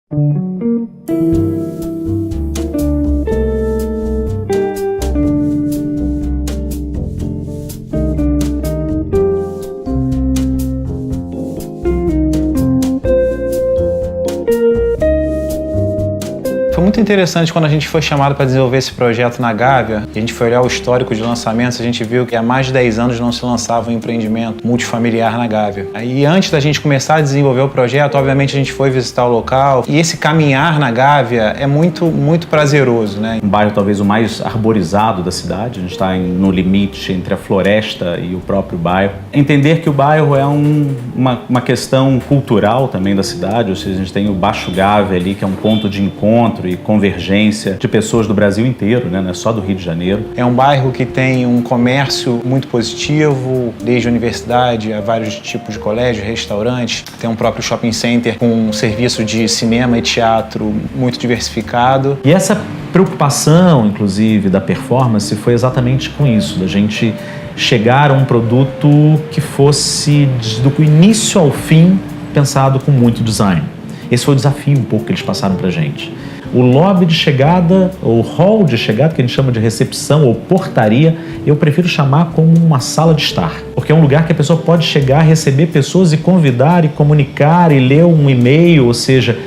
Foi muito interessante quando a gente foi chamado para desenvolver esse projeto na Gávea. A gente foi olhar o histórico de lançamentos, a gente viu que há mais de 10 anos não se lançava um empreendimento multifamiliar na Gávea. Aí antes da gente começar a desenvolver o projeto, obviamente a gente foi visitar o local e esse caminhar na Gávea é muito prazeroso, né? Um bairro talvez o mais arborizado da cidade, a gente está no limite entre a floresta e o próprio bairro. Entender que o bairro é uma questão cultural também da cidade, ou seja, a gente tem o Baixo Gávea ali, que é um ponto de encontro e convergência de pessoas do Brasil inteiro, né? Não é só do Rio de Janeiro. É um bairro que tem um comércio muito positivo, desde a universidade a vários tipos de colégio, restaurantes. Tem um próprio shopping center com um serviço de cinema e teatro muito diversificado. E essa preocupação, inclusive, da performance foi exatamente com isso, da gente chegar a um produto que fosse do início ao fim pensado com muito design. Esse foi o desafio um pouco que eles passaram pra gente. O lobby de chegada, ou hall de chegada, que a gente chama de recepção ou portaria, eu prefiro chamar como uma sala de estar. Porque é um lugar que a pessoa pode chegar, receber pessoas e convidar e comunicar e ler um e-mail, ou seja,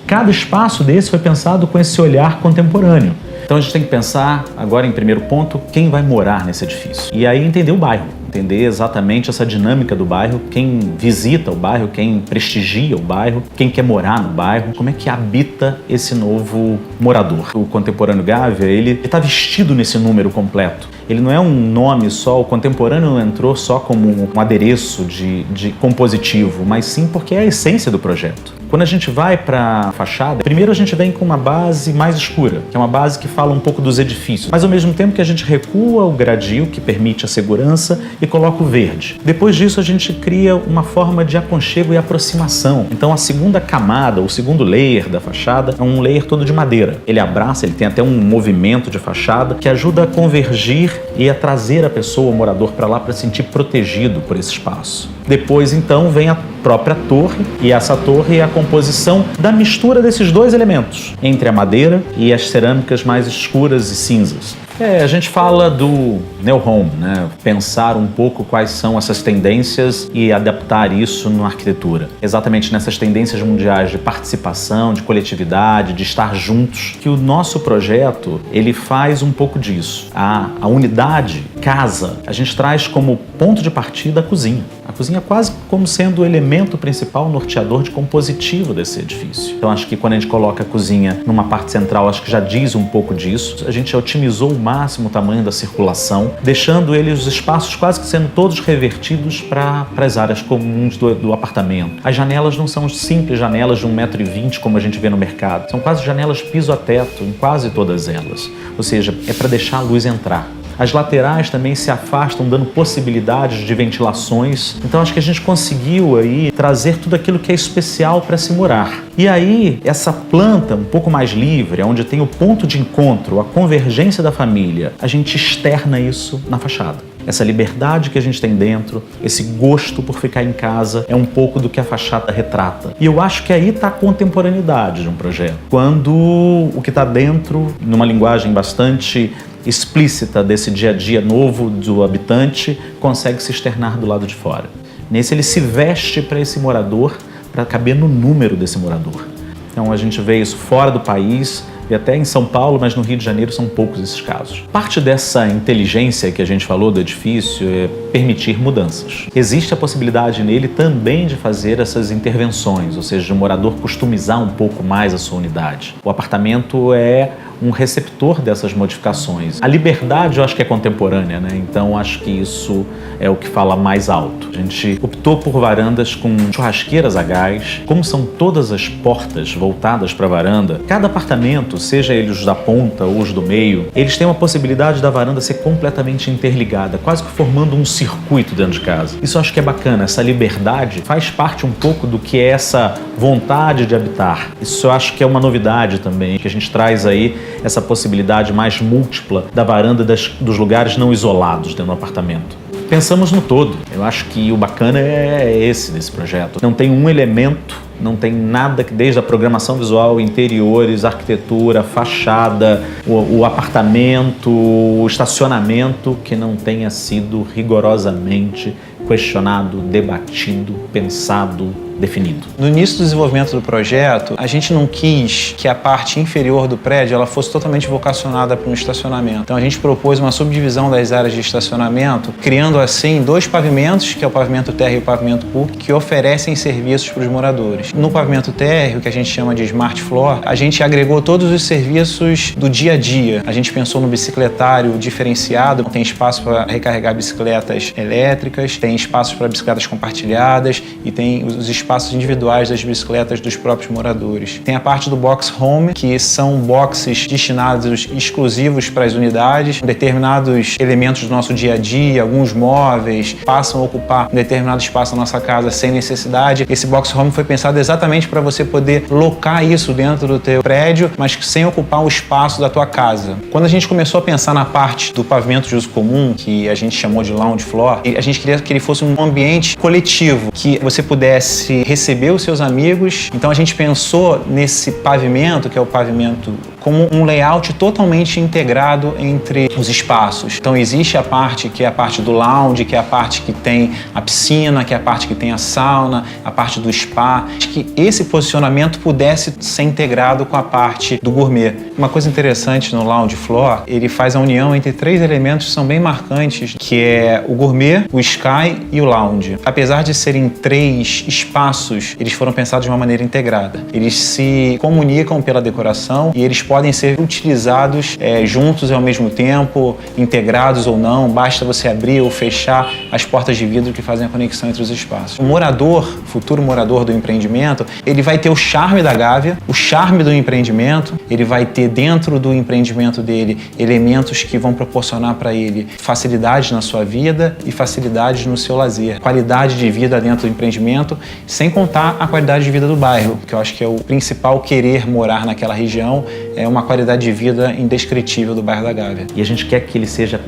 cada espaço desse foi pensado com esse olhar contemporâneo. Então a gente tem que pensar, agora em primeiro ponto, quem vai morar nesse edifício. E aí entender o bairro, entender exatamente essa dinâmica do bairro, quem visita o bairro, quem prestigia o bairro, quem quer morar no bairro, como é que habita esse novo morador. O Contemporâneo Gávea, ele está vestido nesse número completo. Ele não é um nome só, o Contemporâneo não entrou só como um adereço de compositivo, mas sim porque é a essência do projeto. Quando a gente vai para a fachada, primeiro a gente vem com uma base mais escura, que é uma base que fala um pouco dos edifícios, mas ao mesmo tempo que a gente recua o gradil, que permite a segurança, e coloca o verde. Depois disso a gente cria uma forma de aconchego e aproximação. Então a segunda camada, o segundo layer da fachada, é um layer todo de madeira. Ele abraça, ele tem até um movimento de fachada que ajuda a convergir e a trazer a pessoa, o morador, para lá para se sentir protegido por esse espaço. Depois, então, vem a própria torre, e essa torre é a composição da mistura desses dois elementos, entre a madeira e as cerâmicas mais escuras e cinzas. A gente fala do New Home, né? Pensar um pouco quais são essas tendências e adaptar isso na arquitetura. Exatamente nessas tendências mundiais de participação, de coletividade, de estar juntos, que o nosso projeto, ele faz um pouco disso. A unidade, casa, a gente traz como ponto de partida a cozinha. A cozinha quase como sendo o elemento principal norteador de compositivo desse edifício. Então acho que quando a gente coloca a cozinha numa parte central, acho que já diz um pouco disso. A gente otimizou o máximo o tamanho da circulação, deixando os espaços quase que sendo todos revertidos para as áreas comuns do apartamento. As janelas não são simples janelas de 1,20 m como a gente vê no mercado. São quase janelas piso a teto em quase todas elas. Ou seja, é para deixar a luz entrar. As laterais também se afastam, dando possibilidades de ventilações. Então acho que a gente conseguiu aí trazer tudo aquilo que é especial para se morar. E aí, essa planta um pouco mais livre, onde tem o ponto de encontro, a convergência da família, a gente externa isso na fachada. Essa liberdade que a gente tem dentro, esse gosto por ficar em casa, é um pouco do que a fachada retrata. E eu acho que aí está a contemporaneidade de um projeto. Quando o que está dentro, numa linguagem bastante explícita desse dia a dia novo do habitante, consegue se externar do lado de fora. Nesse ele se veste para esse morador, para caber no número desse morador. Então a gente vê isso fora do país, e até em São Paulo, mas no Rio de Janeiro são poucos esses casos. Parte dessa inteligência que a gente falou do edifício é permitir mudanças. Existe a possibilidade nele também de fazer essas intervenções, ou seja, de o morador customizar um pouco mais a sua unidade. O apartamento é um receptor dessas modificações. A liberdade eu acho que é contemporânea, né? Então acho que isso é o que fala mais alto. A gente optou por varandas com churrasqueiras a gás. Como são todas as portas voltadas para a varanda, cada apartamento, seja eles os da ponta ou os do meio, eles têm uma possibilidade da varanda ser completamente interligada, quase que formando um circuito dentro de casa. Isso eu acho que é bacana, essa liberdade faz parte um pouco do que é essa vontade de habitar. Isso eu acho que é uma novidade também, que a gente traz aí essa possibilidade mais múltipla da varanda dos lugares não isolados dentro do apartamento. Pensamos no todo. Eu acho que o bacana é esse desse projeto. Não tem um elemento, não tem nada que, desde a programação visual, interiores, arquitetura, fachada, o apartamento, o estacionamento, que não tenha sido rigorosamente questionado, debatido, pensado, definido. No início do desenvolvimento do projeto, a gente não quis que a parte inferior do prédio ela fosse totalmente vocacionada para um estacionamento. Então a gente propôs uma subdivisão das áreas de estacionamento, criando assim 2 pavimentos, que é o pavimento térreo e o pavimento PUC, que oferecem serviços para os moradores. No pavimento térreo, que a gente chama de Smart Floor, a gente agregou todos os serviços do dia a dia. A gente pensou no bicicletário diferenciado, tem espaço para recarregar bicicletas elétricas, tem espaços para bicicletas compartilhadas e tem os espaços individuais das bicicletas dos próprios moradores. Tem a parte do box home, que são boxes destinados exclusivos para as unidades. Determinados elementos do nosso dia a dia, alguns móveis, passam a ocupar um determinado espaço na nossa casa sem necessidade. Esse box home foi pensado exatamente para você poder locar isso dentro do teu prédio, mas sem ocupar o espaço da tua casa. Quando a gente começou a pensar na parte do pavimento de uso comum, que a gente chamou de lounge floor, a gente queria que ele fosse um ambiente coletivo, que você pudesse receber os seus amigos. Então a gente pensou nesse pavimento, que é o pavimento, como um layout totalmente integrado entre os espaços. Então existe a parte que é a parte do lounge, que é a parte que tem a piscina, que é a parte que tem a sauna, a parte do spa, que esse posicionamento pudesse ser integrado com a parte do gourmet. Uma coisa interessante no lounge floor, ele faz a união entre 3 elementos que são bem marcantes, que é o gourmet, o sky e o lounge. Apesar de serem 3 espaços, eles foram pensados de uma maneira integrada. Eles se comunicam pela decoração e eles podem ser utilizados juntos ao mesmo tempo, integrados ou não. Basta você abrir ou fechar as portas de vidro que fazem a conexão entre os espaços. O morador, futuro morador do empreendimento, ele vai ter o charme da Gávea, o charme do empreendimento, ele vai ter dentro do empreendimento dele elementos que vão proporcionar para ele facilidades na sua vida e facilidades no seu lazer. Qualidade de vida dentro do empreendimento, sem contar a qualidade de vida do bairro, que eu acho que é o principal querer morar naquela região, é uma qualidade de vida indescritível do bairro da Gávea. E a gente quer que ele seja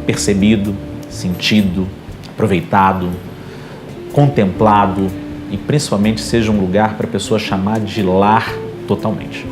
percebido, sentido, aproveitado, contemplado e principalmente seja um lugar para a pessoa chamar de lar totalmente.